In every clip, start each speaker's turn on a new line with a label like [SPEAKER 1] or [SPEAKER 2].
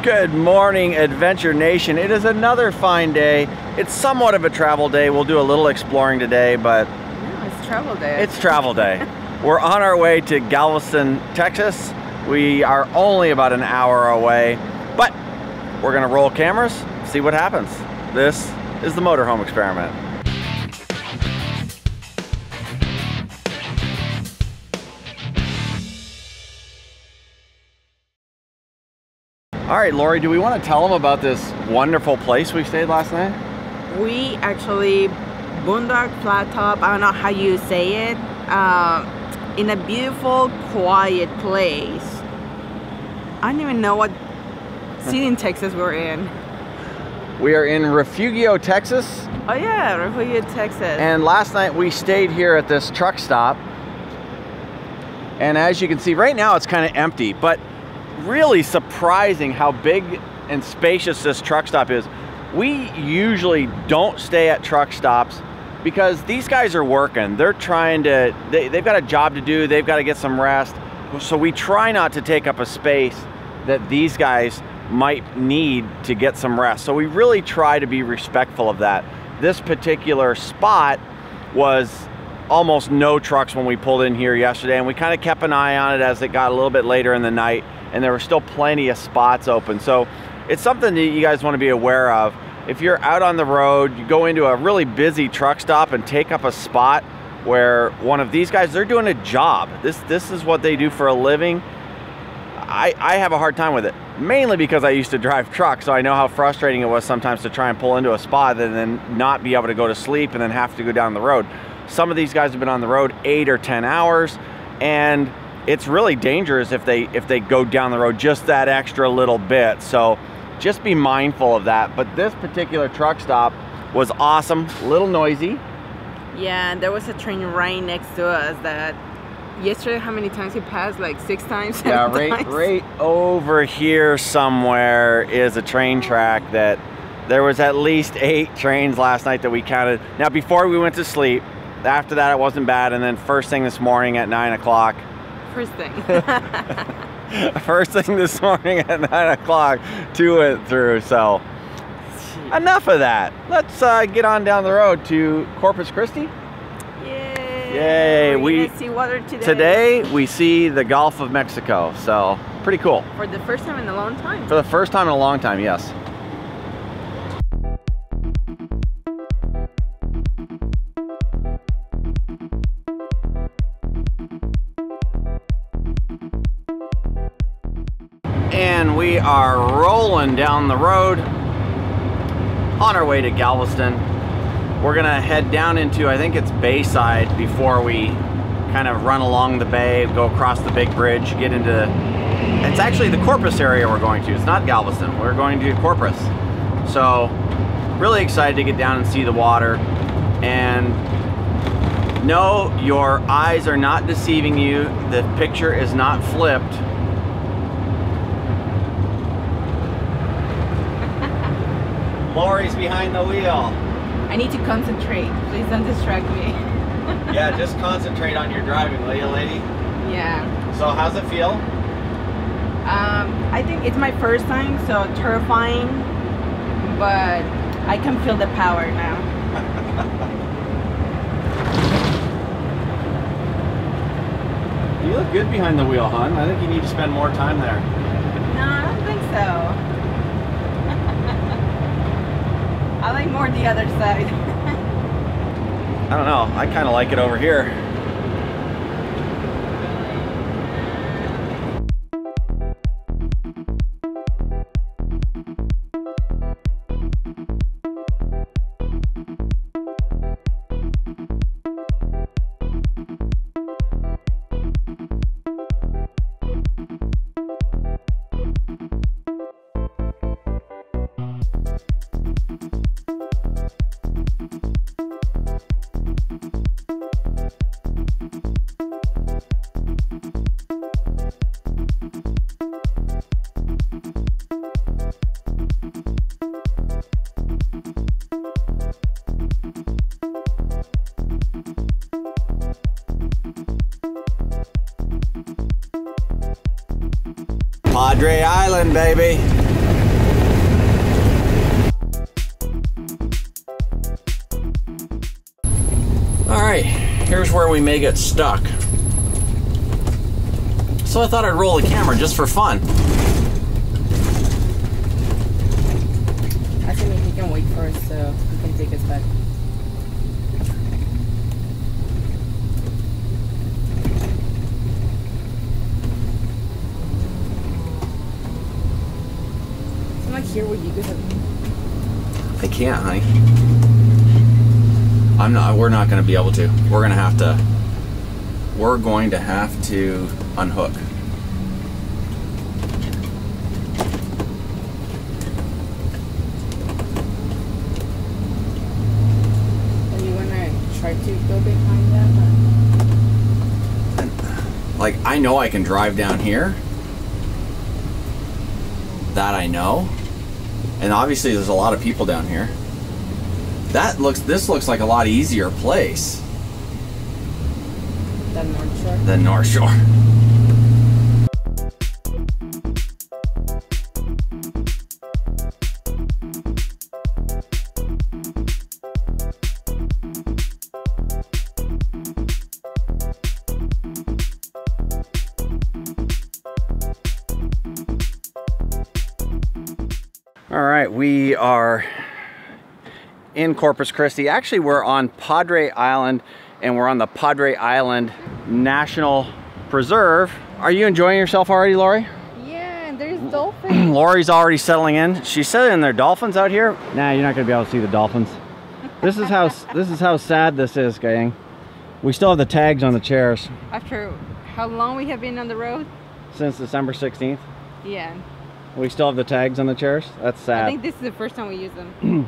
[SPEAKER 1] Good morning, Adventure Nation. It is another fine day. It's somewhat of a travel day. We'll do a little exploring today, but...
[SPEAKER 2] No, it's travel day.
[SPEAKER 1] It's travel day. We're on our way to Galveston, Texas. We are only about an hour away, but we're gonna roll cameras, see what happens. This is the Motorhome Experiment. All right, Lori, do we want to tell them about this wonderful place we stayed last night?
[SPEAKER 2] We actually boondock flat top, I don't know how you say it, in a beautiful, quiet place. I don't even know what city in Texas we're in.
[SPEAKER 1] We are in Refugio, Texas.
[SPEAKER 2] Oh yeah, Refugio, Texas.
[SPEAKER 1] And last night we stayed here at this truck stop. And as you can see, right now it's kind of empty, but really surprising how big and spacious this truck stop is. We usually don't stay at truck stops because these guys are working. They're trying to, they've got a job to do. They've got to get some rest. So we try not to take up a space that these guys might need to get some rest. So we really try to be respectful of that. This particular spot was almost no trucks when we pulled in here yesterday, and we kind of kept an eye on it as it got a little bit later in the night, and there were still plenty of spots open. So it's something that you guys want to be aware of. If you're out on the road, you go into a really busy truck stop and take up a spot where one of these guys, they're doing a job. This is what they do for a living. I have a hard time with it, mainly because I used to drive trucks, so I know how frustrating it was sometimes to try and pull into a spot and then not be able to go to sleep and then have to go down the road. Some of these guys have been on the road 8 or 10 hours, and it's really dangerous if they go down the road just that extra little bit. So just be mindful of that. But this particular truck stop was awesome, a little noisy.
[SPEAKER 2] Yeah, and there was a train right next to us that yesterday, how many times we passed? Like 6 times?
[SPEAKER 1] Yeah, right over here somewhere is a train track that there was at least 8 trains last night that we counted. Now, before we went to sleep, after that it wasn't bad, and then first thing this morning at 9 o'clock.
[SPEAKER 2] First thing.
[SPEAKER 1] First thing this morning at 9 o'clock, 2 went through, so enough of that. Let's get on down the road to Corpus Christi. Yay!
[SPEAKER 2] We see water today.
[SPEAKER 1] Today we see the Gulf of Mexico, so pretty cool.
[SPEAKER 2] For the first time in a long time.
[SPEAKER 1] For the first time in a long time, yes. And we are rolling down the road on our way to Galveston. We're gonna head down into, I think it's Bayside, before we kind of run along the bay, go across the big bridge, get into, it's actually the Corpus area we're going to. It's not Galveston, we're going to Corpus. So really excited to get down and see the water. And no, your eyes are not deceiving you. The picture is not flipped. Lori's behind the wheel.
[SPEAKER 2] I need to concentrate. Please don't distract me.
[SPEAKER 1] Yeah, just concentrate on your driving, will you, lady?
[SPEAKER 2] Yeah.
[SPEAKER 1] So how's it feel?
[SPEAKER 2] I think it's my first time, so terrifying, but I can feel the power now.
[SPEAKER 1] You look good behind the wheel, hon. I think you need to spend more time there.
[SPEAKER 2] No, I don't think so. I like more the other side.
[SPEAKER 1] I don't know. I kind of like it over here. Padre Island, baby. here's where we may get stuck. So I thought I'd roll the camera just for fun.
[SPEAKER 2] I think he can wait first so he can take us back. It's not here where you guys have...
[SPEAKER 1] I can't, honey. We're not going to be able to. We're going to have to unhook.
[SPEAKER 2] Are you going to try to go behind that?
[SPEAKER 1] Like, I know I can drive down here. That I know. And obviously there's a lot of people down here. This looks like a lot easier place
[SPEAKER 2] Than North Shore?
[SPEAKER 1] than North Shore. All right, we are in Corpus Christi. Actually, we're on Padre Island, and we're on the Padre Island National Preserve. Are you enjoying yourself already, Lori?
[SPEAKER 2] Yeah, and there's dolphins.
[SPEAKER 1] Lori's already settling in. She said, "And there are dolphins out here." Nah, you're not gonna be able to see the dolphins. This is how sad this is, gang. We still have the tags on the chairs.
[SPEAKER 2] After how long we have been on the road?
[SPEAKER 1] Since December 16th.
[SPEAKER 2] Yeah.
[SPEAKER 1] We still have the tags on the chairs. That's sad.
[SPEAKER 2] I think this is the first time we use them.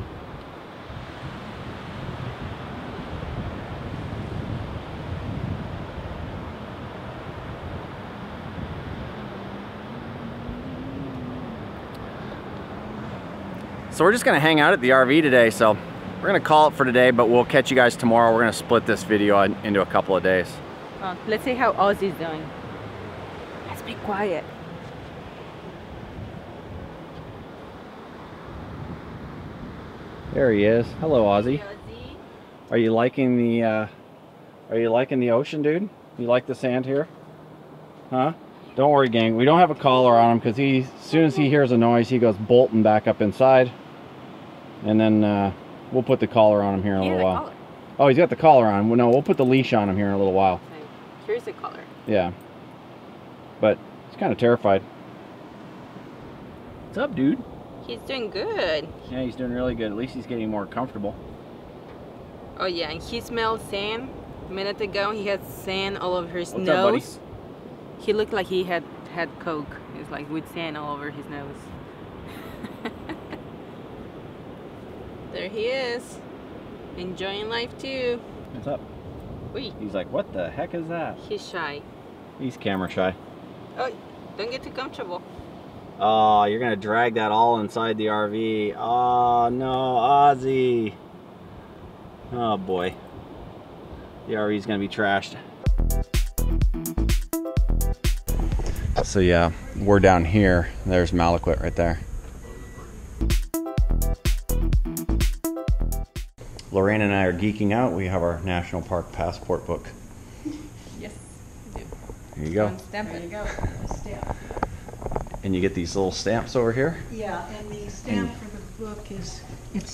[SPEAKER 1] So we're just gonna hang out at the RV today, so we're gonna call it for today, but we'll catch you guys tomorrow. We're gonna split this video into a couple of days.
[SPEAKER 2] Let's see how Ozzy's doing. Let's be quiet.
[SPEAKER 1] There he is. Hello, Ozzy.
[SPEAKER 2] Hey, Ozzy.
[SPEAKER 1] Are you liking the ocean, dude? You like the sand here? Huh? Don't worry, gang. We don't have a collar on him because as soon as he hears a noise, he goes bolting back up inside. And then we'll put the collar on him here in a little while.
[SPEAKER 2] Collar.
[SPEAKER 1] Oh, he's got the collar on. Well, no, we'll put the leash on him here in a little while.
[SPEAKER 2] Here's the collar.
[SPEAKER 1] Yeah. But he's kind of terrified. What's up, dude?
[SPEAKER 2] He's doing good.
[SPEAKER 1] Yeah, he's doing really good. At least he's getting more comfortable.
[SPEAKER 2] Oh yeah, and he smelled sand. A minute ago, he had sand all over his
[SPEAKER 1] What's
[SPEAKER 2] nose.
[SPEAKER 1] up, buddy?
[SPEAKER 2] He looked like he had coke. It's like with sand all over his nose. There he is, enjoying life too.
[SPEAKER 1] What's up?
[SPEAKER 2] Wait.
[SPEAKER 1] He's like, what the heck is that?
[SPEAKER 2] He's shy.
[SPEAKER 1] He's camera shy.
[SPEAKER 2] Oh, don't get too comfortable.
[SPEAKER 1] Oh, you're gonna drag that all inside the RV. Oh no, Ozzy. Oh boy. The RV's gonna be trashed. So yeah, we're down here. There's Malaquit right there. Lorraine and I are geeking out. We have our National Park passport book.
[SPEAKER 2] Yes, we do.
[SPEAKER 1] Here you go.
[SPEAKER 2] Stamp it.
[SPEAKER 3] There you go, a stamp.
[SPEAKER 1] And you get these little stamps over here.
[SPEAKER 3] Yeah, and the stamp for the book it's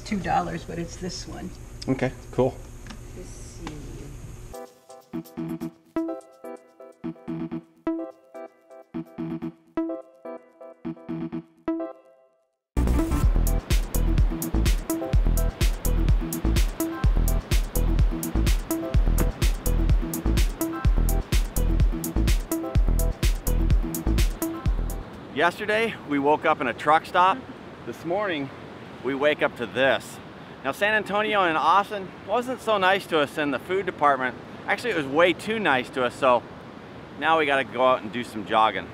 [SPEAKER 3] $2, but it's this one.
[SPEAKER 1] Okay, cool.
[SPEAKER 2] Let's see.
[SPEAKER 1] Yesterday, we woke up in a truck stop. This morning, we wake up to this. Now, San Antonio and Austin wasn't so nice to us in the food department. Actually, it was way too nice to us, so now we gotta go out and do some jogging.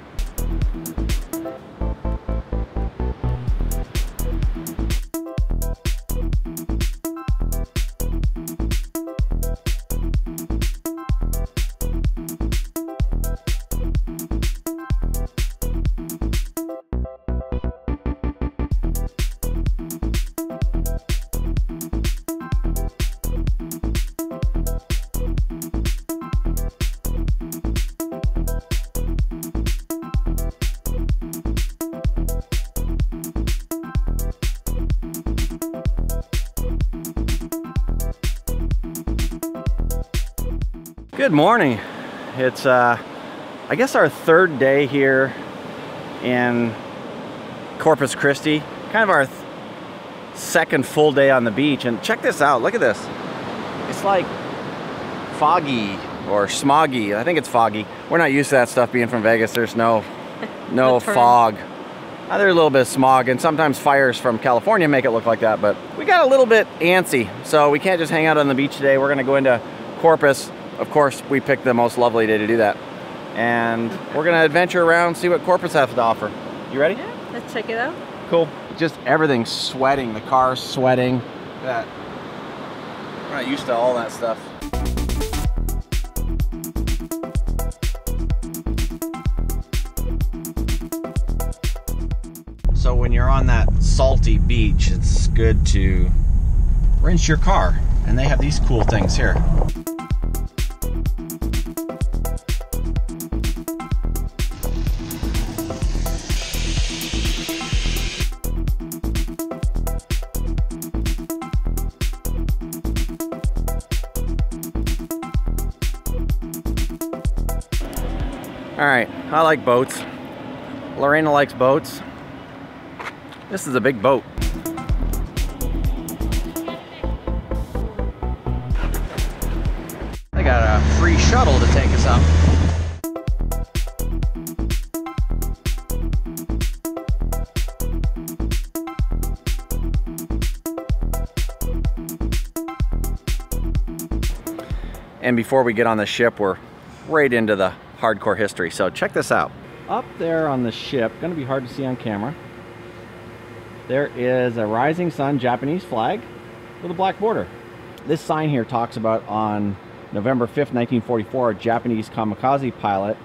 [SPEAKER 1] Good morning. It's I guess our third day here in Corpus Christi. Kind of our second full day on the beach. And check this out. Look at this. It's like foggy or smoggy. I think it's foggy. We're not used to that stuff being from Vegas. There's no fog. There's a little bit of smog, and sometimes fires from California make it look like that, but we got a little bit antsy, so we can't just hang out on the beach today. We're gonna go into Corpus. Of course, we picked the most lovely day to do that. And we're gonna adventure around, see what Corpus has to offer. You ready?
[SPEAKER 2] Yeah, let's check it out.
[SPEAKER 1] Cool. Just everything's sweating. The car's sweating. That. We're not used to all that stuff. So when you're on that salty beach, it's good to rinse your car. And they have these cool things here. All right, I like boats. Lorena likes boats. This is a big boat. They got a free shuttle to take us up. And before we get on the ship, we're right into the hardcore history. So check this out. Up there on the ship, gonna be hard to see on camera, there is a rising sun Japanese flag with a black border. This sign here talks about on November 5th, 1944, a Japanese kamikaze pilot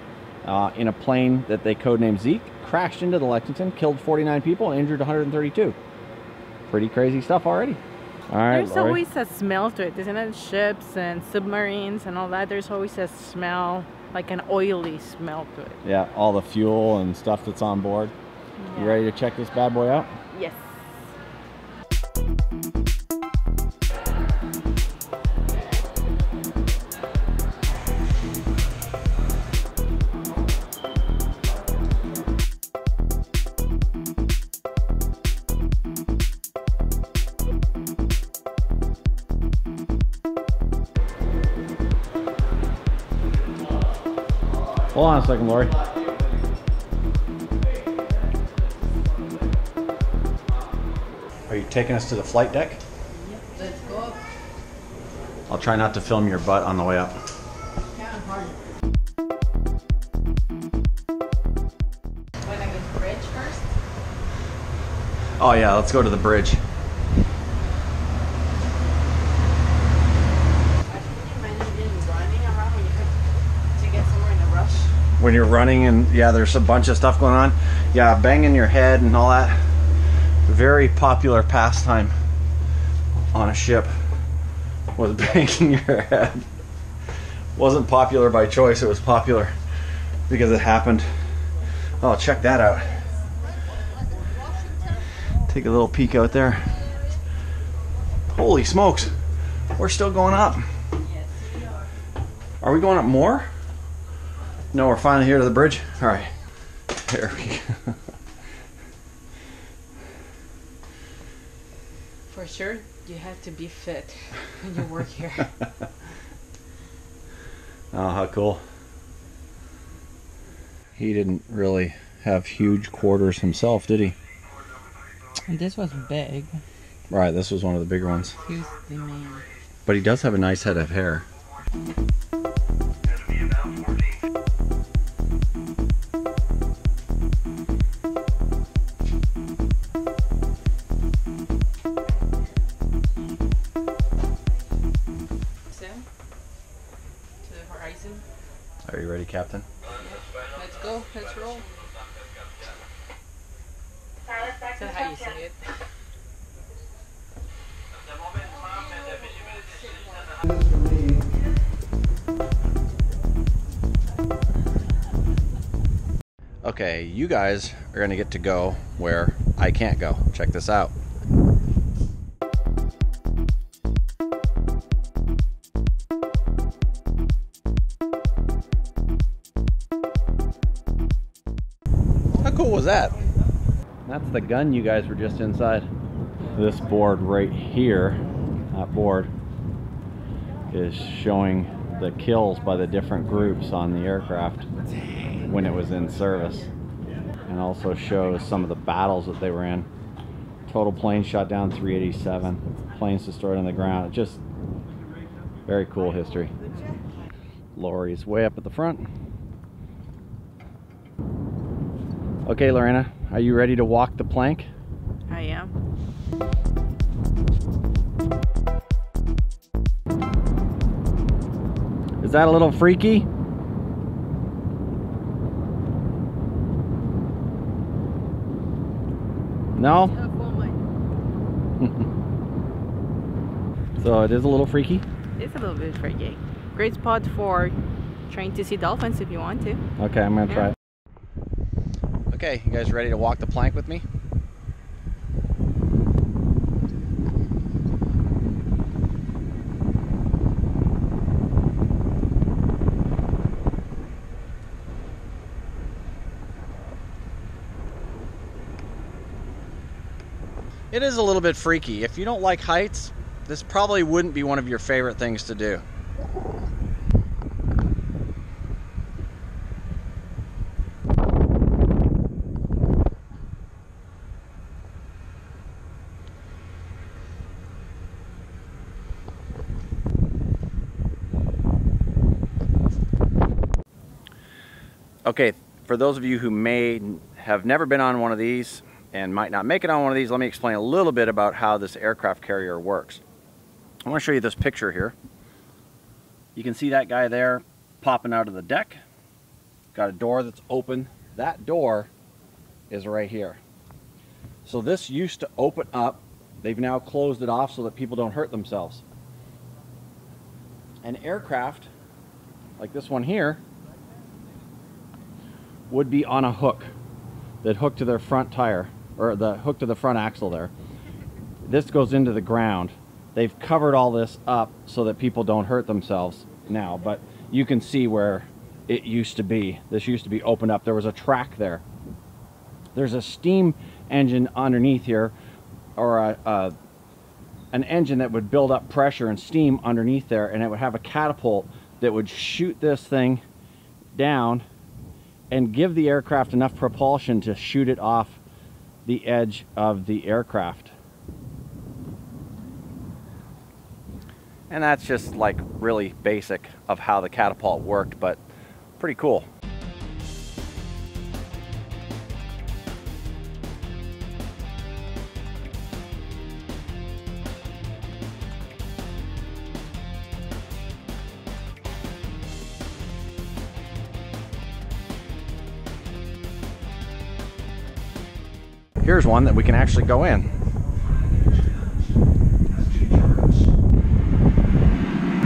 [SPEAKER 1] in a plane that they codenamed Zeke crashed into the Lexington, killed 49 people and injured 132. Pretty crazy stuff already. All right,
[SPEAKER 2] There's always a smell to it, isn't it? Ships and submarines and all that. There's always a smell, like an oily smell to it.
[SPEAKER 1] Yeah, all the fuel and stuff that's on board. Yeah. You ready to check this bad boy out?
[SPEAKER 2] Yes.
[SPEAKER 1] Hold on a second, Lori. Are you taking us to the flight deck?
[SPEAKER 2] Yep, let's go up.
[SPEAKER 1] I'll try not to film your butt on the way up.
[SPEAKER 2] Yeah, hard. Wanna go to the bridge first?
[SPEAKER 1] Oh yeah, let's go to the bridge. When you're running and yeah, there's a bunch of stuff going on. Yeah, banging your head and all that. Very popular pastime on a ship was banging your head. Wasn't popular by choice, it was popular because it happened. Oh, check that out. Take a little peek out there. Holy smokes, we're still going up. Are we going up more? No, we're finally here to the bridge. All right, there we go.
[SPEAKER 2] For sure, you have to be fit when you work here.
[SPEAKER 1] Oh, how cool. He didn't really have huge quarters himself, did he?
[SPEAKER 2] And this was big.
[SPEAKER 1] Right, this was one of the bigger ones.
[SPEAKER 2] He's the man.
[SPEAKER 1] But he does have a nice head of hair. Are you ready, Captain?
[SPEAKER 2] Let's go. Let's roll. Is that how you say it?
[SPEAKER 1] Okay, you guys are going to get to go where I can't go. Check this out. that? That's the gun you guys were just inside. This board right here, that board, is showing the kills by the different groups on the aircraft when it was in service. And also shows some of the battles that they were in. Total planes shot down 387. Planes destroyed on the ground. Just very cool history. Lori's way up at the front. Okay, Lorena, are you ready to walk the plank?
[SPEAKER 2] I am.
[SPEAKER 1] Is that a little freaky? No? So it is a little freaky?
[SPEAKER 2] It's a little bit freaky. Great spot for trying to see dolphins if you want to.
[SPEAKER 1] Okay, I'm gonna try it. Okay, you guys ready to walk the plank with me? It is a little bit freaky. If you don't like heights, this probably wouldn't be one of your favorite things to do. Okay, for those of you who may have never been on one of these and might not make it on one of these, let me explain a little bit about how this aircraft carrier works. I want to show you this picture here. You can see that guy there popping out of the deck. Got a door that's open. That door is right here. So this used to open up. They've now closed it off so that people don't hurt themselves. An aircraft like this one here would be on a hook that hooked to their front tire, or the hook to the front axle there. This goes into the ground. They've covered all this up so that people don't hurt themselves now, but you can see where it used to be. This used to be opened up. There was a track there. There's a steam engine underneath here, or an engine that would build up pressure and steam underneath there, and it would have a catapult that would shoot this thing down and give the aircraft enough propulsion to shoot it off the edge of the aircraft. And that's just like really basic of how the catapult worked, but pretty cool. Here's one that we can actually go in.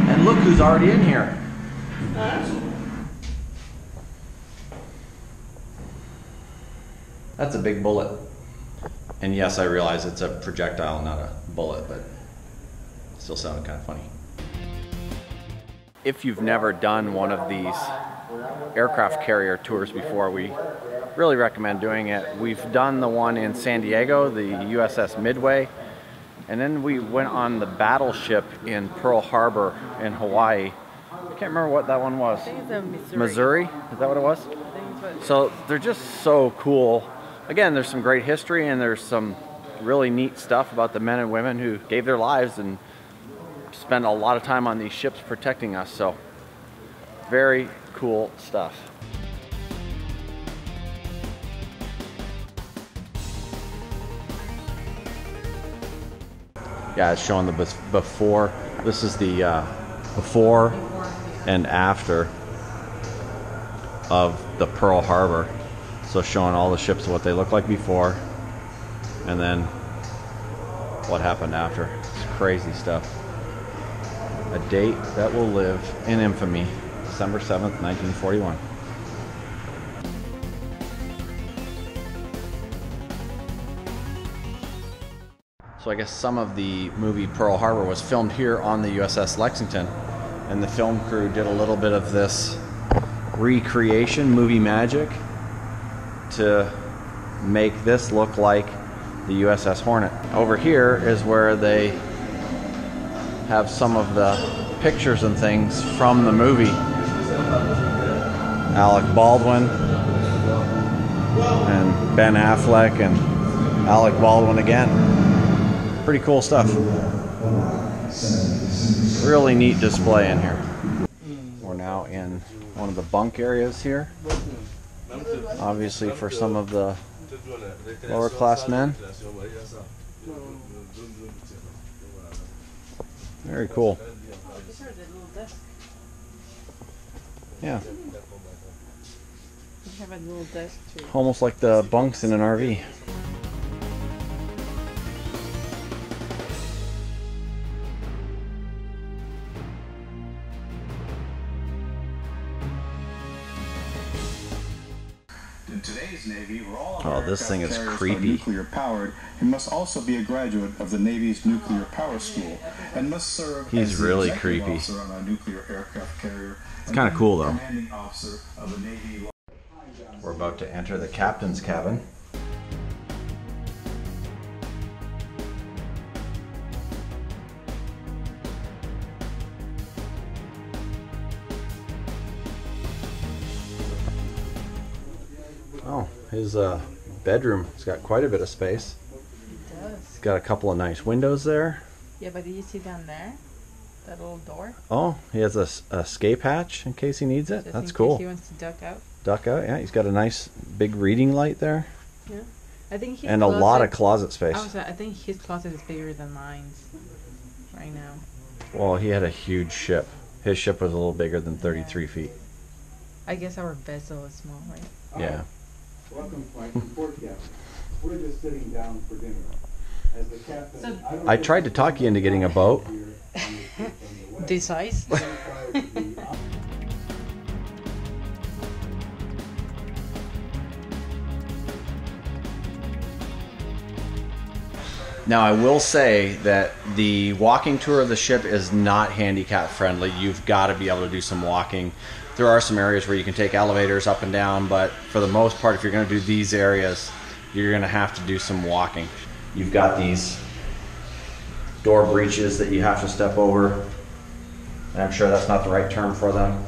[SPEAKER 1] And look who's already in here. That's a big bullet. And yes, I realize it's a projectile, not a bullet, but it still sounded kind of funny. If you've never done one of these aircraft carrier tours before, we really recommend doing it. We've done the one in San Diego, the USS Midway, and then we went on the battleship in Pearl Harbor in Hawaii. I can't remember what that one was.
[SPEAKER 2] I think it's a Missouri.
[SPEAKER 1] Missouri? Is that what it was?
[SPEAKER 2] I think it's what.
[SPEAKER 1] So they're just so cool. Again, there's some great history and there's some really neat stuff about the men and women who gave their lives and spent a lot of time on these ships protecting us. So very cool stuff. Yeah, it's showing the before. This is the before and after of the Pearl Harbor. So showing all the ships what they look like before and then what happened after. It's crazy stuff. A date that will live in infamy. December 7th, 1941. So I guess some of the movie Pearl Harbor was filmed here on the USS Lexington, and the film crew did a little bit of this recreation, movie magic, to make this look like the USS Hornet. Over here is where they have some of the pictures and things from the movie. Alec Baldwin and Ben Affleck and Alec Baldwin again. Pretty cool stuff. Really neat display in here. We're now in one of the bunk areas here. Obviously for some of the lower class men. Very cool. Yeah.
[SPEAKER 2] Have a little desk too.
[SPEAKER 1] Almost like the bunks in an RV.
[SPEAKER 4] In today's Navy, we're all
[SPEAKER 1] Oh, this thing is creepy.
[SPEAKER 4] Nuclear powered and must also be a graduate of the Navy's Nuclear Power School and must serve
[SPEAKER 1] He's
[SPEAKER 4] as the
[SPEAKER 1] really
[SPEAKER 4] executive
[SPEAKER 1] creepy.
[SPEAKER 4] officer on a nuclear aircraft carrier.
[SPEAKER 1] It's kind of cool though.
[SPEAKER 4] Commanding officer of the Navy.
[SPEAKER 1] We're about to enter the captain's cabin. Oh, his bedroom has got quite a bit of space.
[SPEAKER 2] It does.
[SPEAKER 1] It's got a couple of nice windows there.
[SPEAKER 2] Yeah, but did you see down there? That little door?
[SPEAKER 1] Oh, he has a escape hatch in case he needs it.
[SPEAKER 2] Just
[SPEAKER 1] That's
[SPEAKER 2] in
[SPEAKER 1] cool.
[SPEAKER 2] case he wants to duck out.
[SPEAKER 1] Duck out, yeah. He's got a nice big reading light there.
[SPEAKER 2] Yeah. I think his
[SPEAKER 1] And a lot of closet space.
[SPEAKER 2] I think his closet is bigger than mine's right now.
[SPEAKER 1] Well, he had a huge ship. His ship was a little bigger than 33 feet.
[SPEAKER 2] I guess our vessel is small, right?
[SPEAKER 1] Yeah.
[SPEAKER 5] Welcome, Frank. Report, Captain. We're just sitting down for dinner. As the captain,
[SPEAKER 1] I tried to talk you into getting a boat.
[SPEAKER 2] This size?
[SPEAKER 1] Now, I will say that the walking tour of the ship is not handicap friendly. You've got to be able to do some walking. There are some areas where you can take elevators up and down, but for the most part, if you're going to do these areas, you're going to have to do some walking. You've got these door breaches that you have to step over. And I'm sure that's not the right term for them.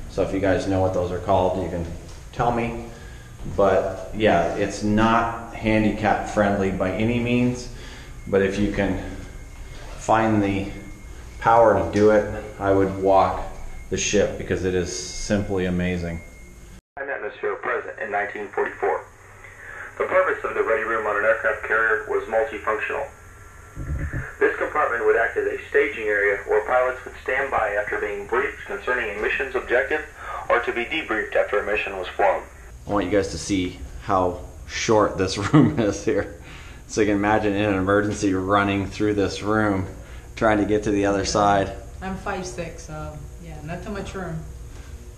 [SPEAKER 1] So if you guys know what those are called, you can tell me. But yeah, it's not handicap friendly by any means. But if you can find the power to do it, I would walk the ship because it is simply amazing.
[SPEAKER 6] Atmosphere present in 1944. The purpose of the ready room on an aircraft carrier was multifunctional. This compartment would act as a staging area where pilots would stand by after being briefed concerning a mission's objective or to be debriefed after a mission was flown.
[SPEAKER 1] I want you guys to see how short this room is here. So you can imagine in an emergency running through this room, trying to get to the other side.
[SPEAKER 2] I'm 5'6", so yeah, not too much room.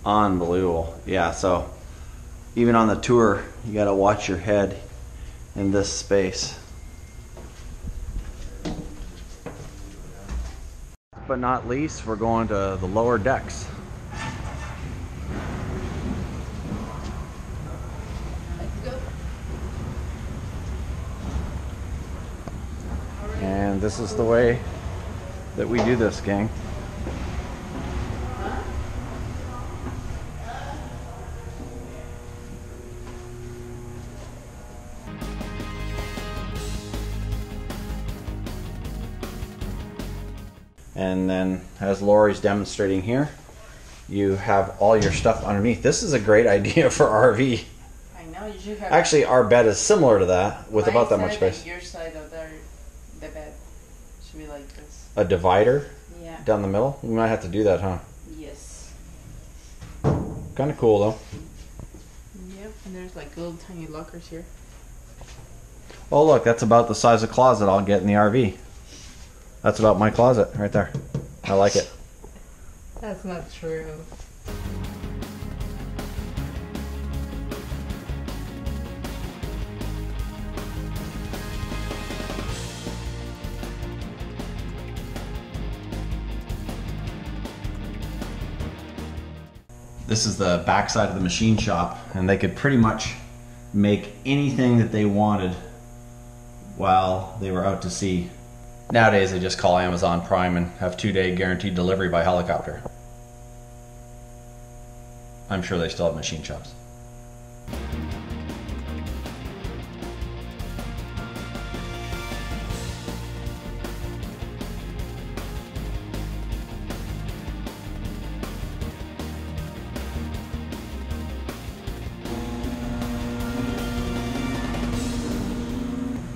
[SPEAKER 1] Unbelievable. Yeah, so even on the tour, you got to watch your head in this space. But not least, we're going to the lower decks. And this is the way that we do this, gang. And then, as Lori's demonstrating here, you have all your stuff underneath. This is a great idea for RV.
[SPEAKER 2] I know, you should have...
[SPEAKER 1] Actually, our bed is similar to that, with
[SPEAKER 2] my
[SPEAKER 1] about that much
[SPEAKER 2] side
[SPEAKER 1] space.
[SPEAKER 2] and your side of the bed should be like this.
[SPEAKER 1] A divider
[SPEAKER 2] Yeah.
[SPEAKER 1] down the middle? We might have to do that, huh?
[SPEAKER 2] Yes.
[SPEAKER 1] Kind of cool, though.
[SPEAKER 2] Yep, and there's like little tiny lockers here.
[SPEAKER 1] Oh, look, that's about the size of closet I'll get in the RV. That's about my closet right there. I like it.
[SPEAKER 2] That's not true.
[SPEAKER 1] This is the backside of the machine shop, and they could pretty much make anything that they wanted while they were out to sea. Nowadays they just call Amazon Prime and have 2-day guaranteed delivery by helicopter. I'm sure they still have machine shops.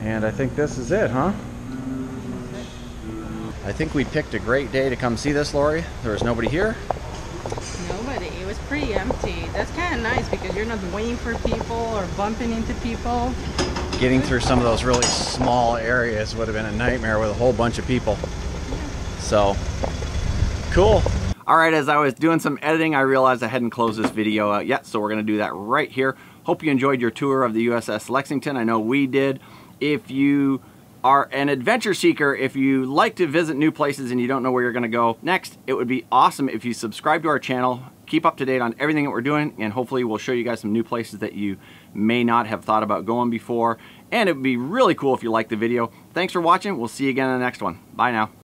[SPEAKER 1] And I think this is it, huh? I think we picked a great day to come see this, Lori. There was nobody here.
[SPEAKER 2] Nobody. It was pretty empty. That's kind of nice because you're not waiting for people or bumping into people.
[SPEAKER 1] Getting through some of those really small areas would have been a nightmare with a whole bunch of people. So, cool. All right, as I was doing some editing, I realized I hadn't closed this video out yet, so we're gonna do that right here. Hope you enjoyed your tour of the USS Lexington. I know we did. If you are an adventure seeker, if you like to visit new places and you don't know where you're gonna go next, it would be awesome if you subscribe to our channel, keep up to date on everything that we're doing, and hopefully we'll show you guys some new places that you may not have thought about going before. And it would be really cool if you liked the video. Thanks for watching. We'll see you again in the next one. Bye now.